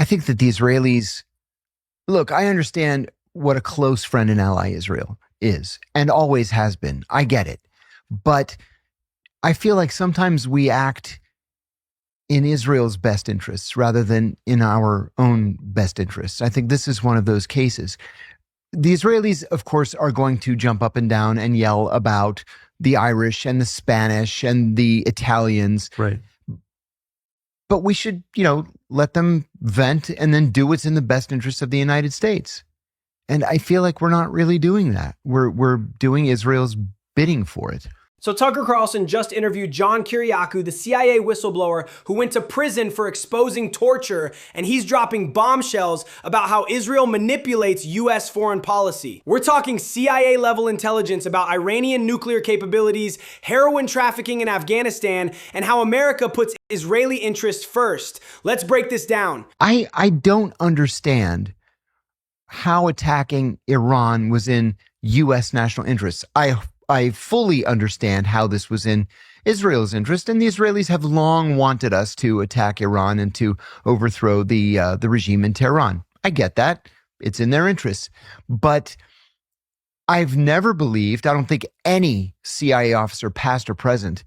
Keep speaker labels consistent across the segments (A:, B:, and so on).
A: think that the Israelis, look, I understand what a close friend and ally Israel is and always has been. I get it. But I feel like sometimes we act in Israel's best interests rather than in our own best interests. I think this is one of those cases. The Israelis, of course, are going to jump up and down and yell about the Irish and the Spanish and the Italians.
B: Right.
A: But we should, let them vent and then do what's in the best interest of the United States. And I feel like we're not really doing that. We're doing Israel's bidding for it.
C: So Tucker Carlson just interviewed John Kiriakou, the CIA whistleblower who went to prison for exposing torture, and he's dropping bombshells about how Israel manipulates U.S. foreign policy. We're talking CIA-level intelligence about Iranian nuclear capabilities, heroin trafficking in Afghanistan, and how America puts Israeli interests first. Let's break this down.
A: I don't understand how attacking Iran was in U.S. national interests. I fully understand how this was in Israel's interest, and the Israelis have long wanted us to attack Iran and to overthrow the regime in Tehran. I get that. It's in their interests. But I've never believed, I don't think any CIA officer, past or present,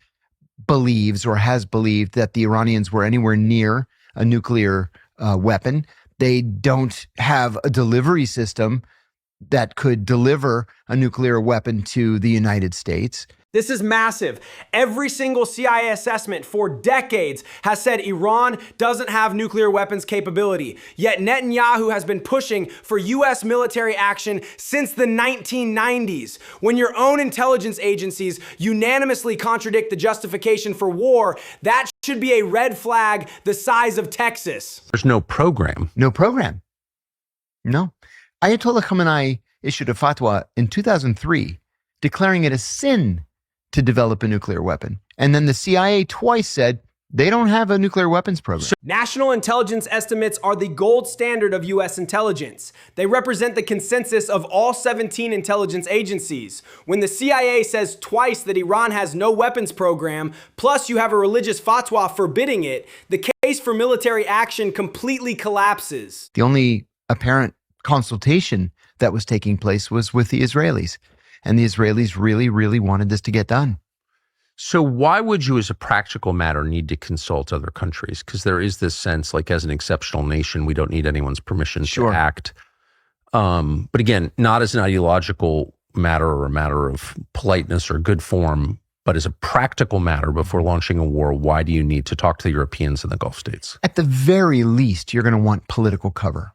A: believes or has believed that the Iranians were anywhere near a nuclear weapon. They don't have a delivery system that could deliver a nuclear weapon to the United States.
C: This is massive. Every single CIA assessment for decades has said Iran doesn't have nuclear weapons capability. Yet Netanyahu has been pushing for U.S. military action since the 1990s. When your own intelligence agencies unanimously contradict the justification for war, that should be a red flag the size of Texas.
B: There's no program.
A: No program. No. Ayatollah Khamenei issued a fatwa in 2003 declaring it a sin to develop a nuclear weapon. And then the CIA twice said they don't have a nuclear weapons program.
C: National intelligence estimates are the gold standard of U.S. intelligence. They represent the consensus of all 17 intelligence agencies. When the CIA says twice that Iran has no weapons program, plus you have a religious fatwa forbidding it, the case for military action completely collapses.
A: The only apparent consultation that was taking place was with the Israelis. And the Israelis really, really wanted this to get done.
B: So why would you, as a practical matter, need to consult other countries? Because there is this sense, like as an exceptional nation, we don't need anyone's permission to act. But again, not as an ideological matter or a matter of politeness or good form, but as a practical matter before launching a war, why do you need to talk to the Europeans and the Gulf states?
A: At the very least, you're going to want political cover.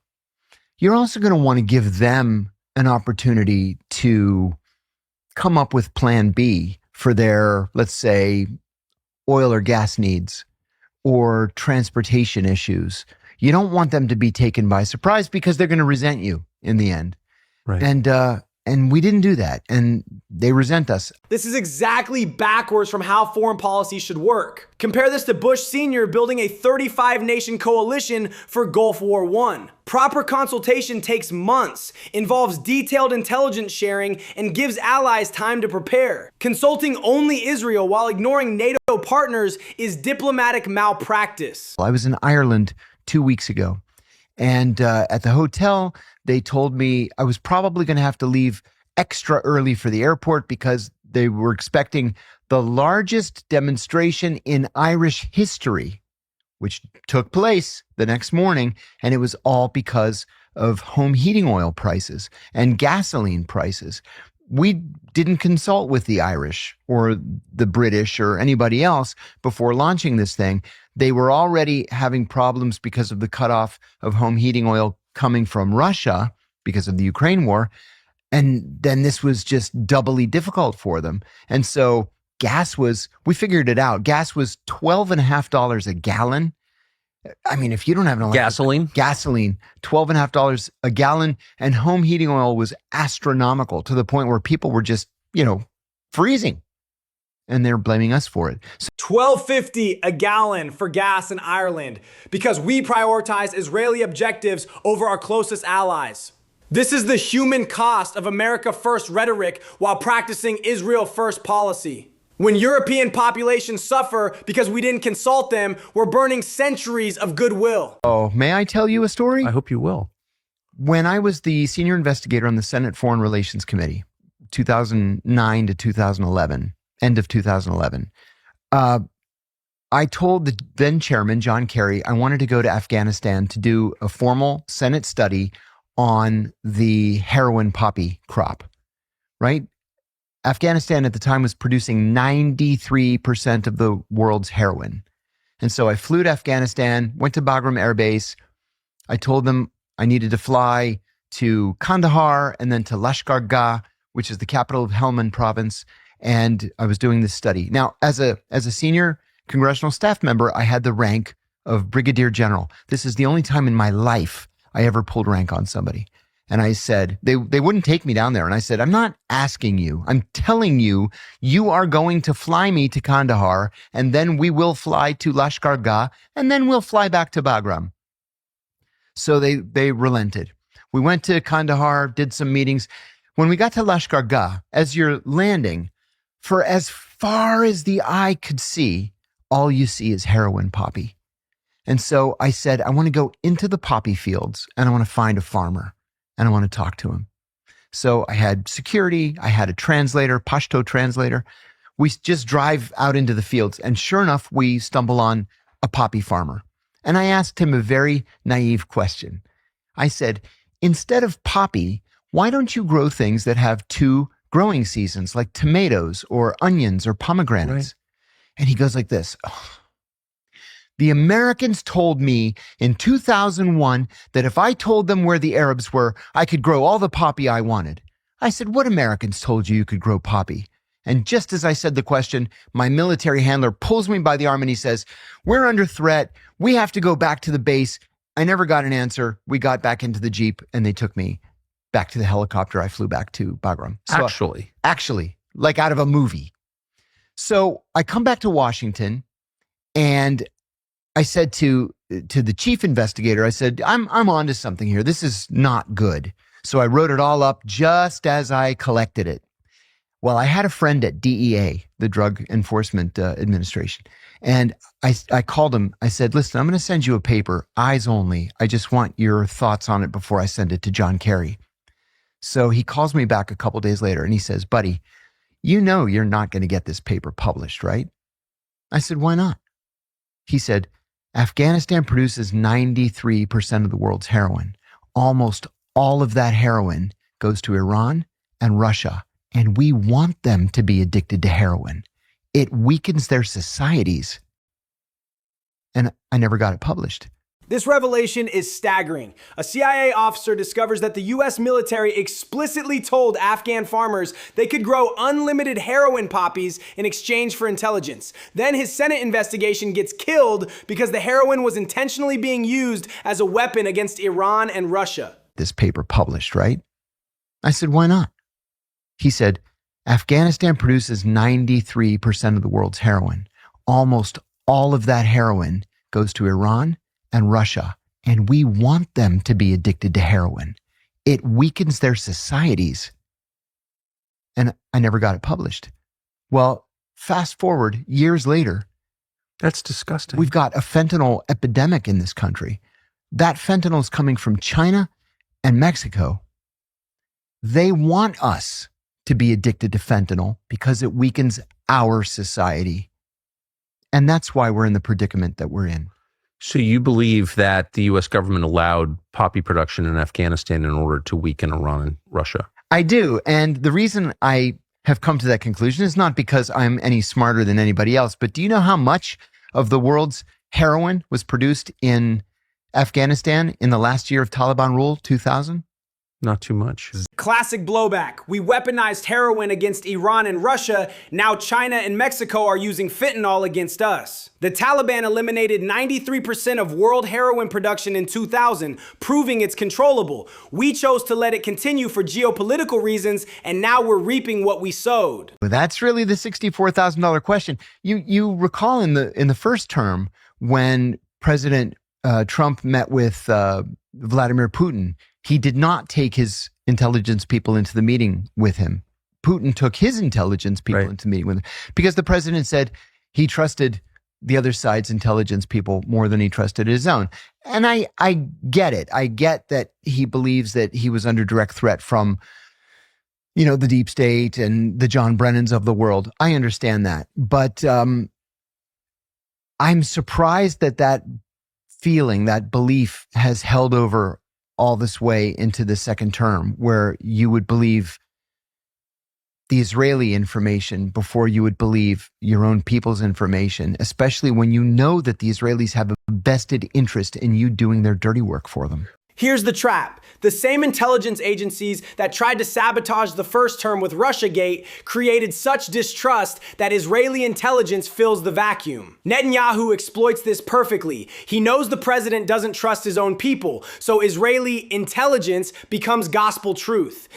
A: You're also going to want to give them an opportunity to come up with plan B for their, let's say, oil or gas needs or transportation issues. You don't want them to be taken by surprise because they're going to resent you in the end.
B: Right.
A: And we didn't do that, and they resent us.
C: This is exactly backwards from how foreign policy should work. Compare this to Bush Sr. building a 35-nation coalition for Gulf War I. Proper consultation takes months, involves detailed intelligence sharing, and gives allies time to prepare. Consulting only Israel while ignoring NATO partners is diplomatic malpractice.
A: I was in Ireland 2 weeks ago, and at the hotel, they told me I was probably going to have to leave extra early for the airport because they were expecting the largest demonstration in Irish history, which took place the next morning. And it was all because of home heating oil prices and gasoline prices. We didn't consult with the Irish or the British or anybody else before launching this thing. They were already having problems because of the cutoff of home heating oil coming from Russia because of the Ukraine war. And then this was just doubly difficult for them. And so we figured it out. Gas was $12.50 a gallon. I mean, if you don't have an
B: gasoline,
A: $12.50 a gallon, and home heating oil was astronomical to the point where people were just, freezing. And they're blaming us for it. So
C: $12.50 a gallon for gas in Ireland because we prioritize Israeli objectives over our closest allies. This is the human cost of America first rhetoric while practicing Israel first policy. When European populations suffer because we didn't consult them, we're burning centuries of goodwill.
A: Oh, may I tell you a story?
B: I hope you will.
A: When I was the senior investigator on the Senate Foreign Relations Committee, 2009 to 2011, end of 2011, I told the then chairman, John Kerry, I wanted to go to Afghanistan to do a formal Senate study on the heroin poppy crop, right? Afghanistan at the time was producing 93% of the world's heroin. And so I flew to Afghanistan, went to Bagram Air Base. I told them I needed to fly to Kandahar and then to Lashkar Gah, which is the capital of Helmand province. And I was doing this study. Now, as a senior congressional staff member, I had the rank of brigadier general. This is the only time in my life I ever pulled rank on somebody. And I said, they wouldn't take me down there. And I said, I'm not asking you. I'm telling you, you are going to fly me to Kandahar, and then we will fly to Lashkar Gah, and then we'll fly back to Bagram. So they relented. We went to Kandahar, did some meetings. When we got to Lashkar Gah, as you're landing, for as far as the eye could see, all you see is heroin poppy. And so I said, I want to go into the poppy fields, and I want to find a farmer. And I want to talk to him. So I had security, I had a translator, Pashto translator. We just drive out into the fields, and sure enough, we stumble on a poppy farmer. And I asked him a very naive question. I said, instead of poppy, why don't you grow things that have 2 growing seasons, like tomatoes or onions or pomegranates? Right. And he goes like this. Oh. The Americans told me in 2001 that if I told them where the Arabs were, I could grow all the poppy I wanted. I said, what Americans told you could grow poppy? And just as I said the question, my military handler pulls me by the arm and he says, we're under threat. We have to go back to the base. I never got an answer. We got back into the Jeep and they took me back to the helicopter. I flew back to Bagram. So, actually, like out of a movie. So I come back to Washington and I said to the chief investigator, I said, I'm onto something here. This is not good. So I wrote it all up just as I collected it. Well, I had a friend at DEA, the Drug Enforcement Administration, and I called him. I said, listen, I'm going to send you a paper, eyes only. I just want your thoughts on it before I send it to John Kerry. So he calls me back a couple days later and he says, buddy, you know you're not going to get this paper published, right? I said, why not? He said, Afghanistan produces 93% of the world's heroin. Almost all of that heroin goes to Iran and Russia, and we want them to be addicted to heroin. It weakens their societies. And I never got it published.
C: This revelation is staggering. A CIA officer discovers that the US military explicitly told Afghan farmers they could grow unlimited heroin poppies in exchange for intelligence. Then his Senate investigation gets killed because the heroin was intentionally being used as a weapon against Iran and Russia.
A: This paper published, right? I said, why not? He said, Afghanistan produces 93% of the world's heroin. Almost all of that heroin goes to Iran and Russia, and we want them to be addicted to heroin. It weakens their societies. And I never got it published. Well, fast forward years later.
B: That's disgusting.
A: We've got a fentanyl epidemic in this country. That fentanyl is coming from China and Mexico. They want us to be addicted to fentanyl because it weakens our society. And that's why we're in the predicament that we're in.
B: So you believe that the U.S. government allowed poppy production in Afghanistan in order to weaken Iran and Russia?
A: I do. And the reason I have come to that conclusion is not because I'm any smarter than anybody else, but do you know how much of the world's heroin was produced in Afghanistan in the last year of Taliban rule, 2000?
B: Not too much.
C: Classic blowback. We weaponized heroin against Iran and Russia. Now China and Mexico are using fentanyl against us. The Taliban eliminated 93% of world heroin production in 2000, proving it's controllable. We chose to let it continue for geopolitical reasons, and now we're reaping what we sowed.
A: Well, that's really the $64,000 question. You recall in the first term when President Trump met with Vladimir Putin, he did not take his intelligence people into the meeting with him. Putin took his intelligence people into meeting with him because the president said he trusted the other side's intelligence people more than he trusted his own. And I get it. I get that he believes that he was under direct threat from, the deep state and the John Brennans of the world. I understand that. But I'm surprised that feeling, that belief has held over all this way into the second term, where you would believe the Israeli information before you would believe your own people's information, especially when you know that the Israelis have a vested interest in you doing their dirty work for them.
C: Here's the trap. The same intelligence agencies that tried to sabotage the first term with Russiagate created such distrust that Israeli intelligence fills the vacuum. Netanyahu exploits this perfectly. He knows the president doesn't trust his own people, so Israeli intelligence becomes gospel truth.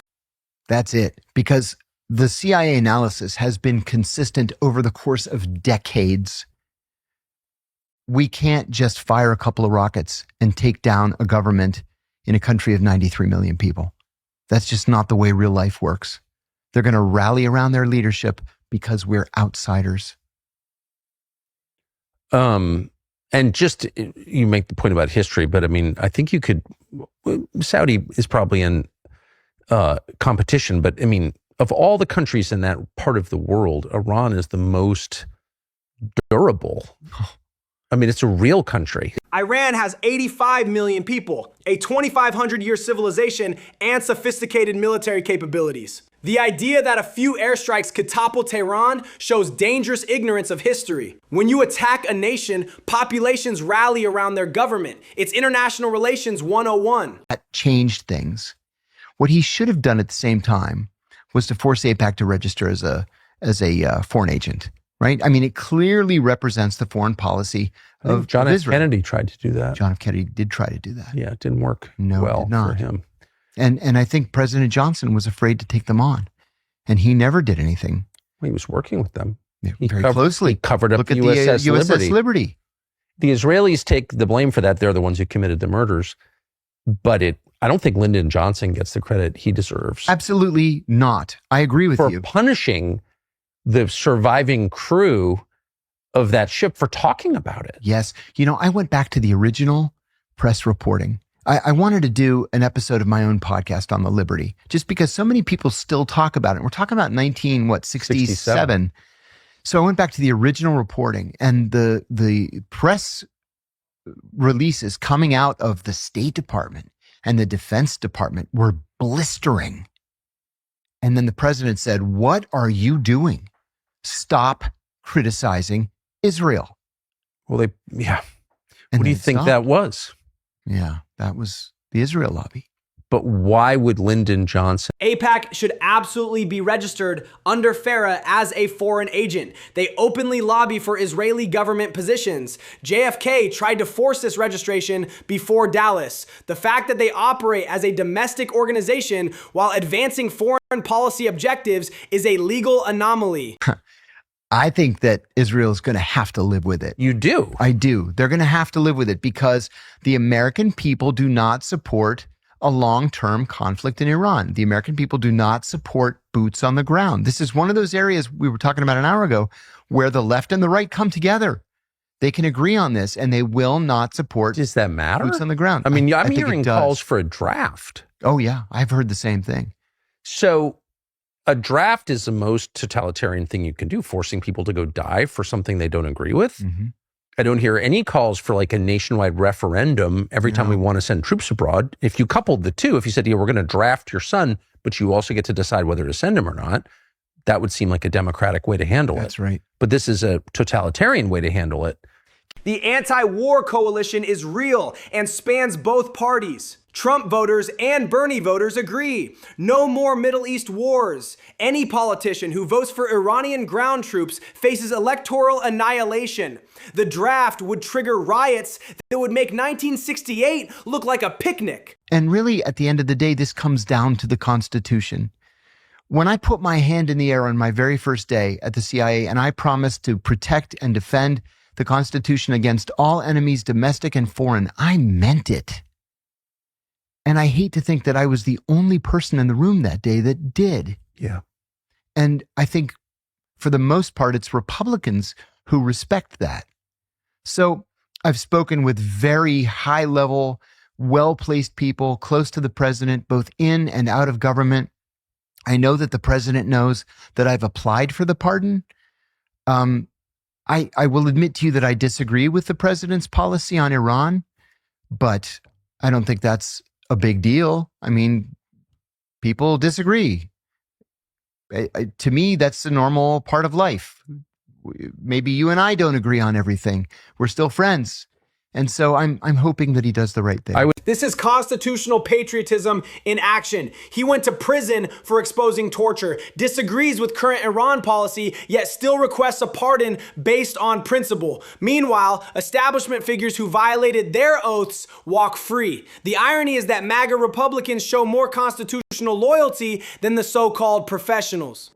A: That's it. Because the CIA analysis has been consistent over the course of decades. We can't just fire a couple of rockets and take down a government in a country of 93 million people. That's just not the way real life works. They're going to rally around their leadership because we're outsiders.
B: And just, you make the point about history, but I mean, I think Saudi is probably in competition, but I mean, of all the countries in that part of the world, Iran is the most durable. I mean, it's a real country.
C: Iran has 85 million people, a 2,500-year civilization, and sophisticated military capabilities. The idea that a few airstrikes could topple Tehran shows dangerous ignorance of history. When you attack a nation, populations rally around their government. It's international relations 101.
A: That changed things. What he should have done at the same time was to force AIPAC to register as a foreign agent. Right? I mean, it clearly represents the foreign policy of
B: John
A: Israel.
B: F. Kennedy tried to do that.
A: John F. Kennedy did try to do that.
B: Yeah, it didn't work
A: No,
B: well
A: it did not.
B: for him.
A: And I think President Johnson was afraid to take them on. And he never did anything.
B: Well, he was working with them.
A: Very closely.
B: He covered up
A: Look
B: the
A: at
B: USS
A: the
B: Liberty.
A: USS Liberty.
B: The Israelis take the blame for that. They're the ones who committed the murders. But I don't think Lyndon Johnson gets the credit he deserves.
A: Absolutely not. I agree with
B: for
A: you.
B: punishing the surviving crew of that ship for talking about it.
A: Yes. I went back to the original press reporting. I wanted to do an episode of my own podcast on the Liberty, just because so many people still talk about it. We're talking about 1967. So I went back to the original reporting, and the press releases coming out of the State Department and the Defense Department were blistering. And then the president said, "What are you doing? Stop criticizing Israel."
B: Well, yeah.
A: And
B: what do you
A: they
B: think
A: stopped.
B: that was?
A: Yeah, that was the Israel lobby.
B: But why would Lyndon Johnson?
C: AIPAC should absolutely be registered under FARA as a foreign agent. They openly lobby for Israeli government positions. JFK tried to force this registration before Dallas. The fact that they operate as a domestic organization while advancing foreign policy objectives is a legal anomaly.
A: I think that Israel is going to have to live with it.
B: You do?
A: I do. They're going to have to live with it because the American people do not support a long-term conflict in Iran. The American people do not support boots on the ground. This is one of those areas we were talking about an hour ago where the left and the right come together. They can agree on this, and they will not support
B: Does that matter?
A: boots on the ground.
B: I mean, I'm
A: think
B: hearing
A: it does.
B: calls for a draft.
A: Oh, yeah. I've heard the same thing.
B: So a draft is the most totalitarian thing you can do, forcing people to go die for something they don't agree with.
A: Mm-hmm.
B: I don't hear any calls for like a nationwide referendum every time we want to send troops abroad. If you coupled the two, if you said, yeah, we're going to draft your son, but you also get to decide whether to send him or not, that would seem like a democratic way to handle it.
A: That's right.
B: But this is a totalitarian way to handle it.
C: The anti-war coalition is real and spans both parties. Trump voters and Bernie voters agree. No more Middle East wars. Any politician who votes for Iranian ground troops faces electoral annihilation. The draft would trigger riots that would make 1968 look like a picnic.
A: And really, at the end of the day, this comes down to the Constitution. When I put my hand in the air on my very first day at the CIA and I promised to protect and defend the Constitution against all enemies, domestic and foreign, I meant it. And I hate to think that I was the only person in the room that day that did.
B: Yeah.
A: And I think for the most part, it's Republicans who respect that. So I've spoken with very high level, well-placed people close to the president, both in and out of government. I know that the president knows that I've applied for the pardon. I will admit to you that I disagree with the president's policy on Iran, but I don't think that's a big deal. I mean, people disagree. To me, that's the normal part of life. Maybe you and I don't agree on everything. We're still friends. And so I'm hoping that he does the right thing.
C: This is constitutional patriotism in action. He went to prison for exposing torture, disagrees with current Iran policy, yet still requests a pardon based on principle. Meanwhile, establishment figures who violated their oaths walk free. The irony is that MAGA Republicans show more constitutional loyalty than the so-called professionals.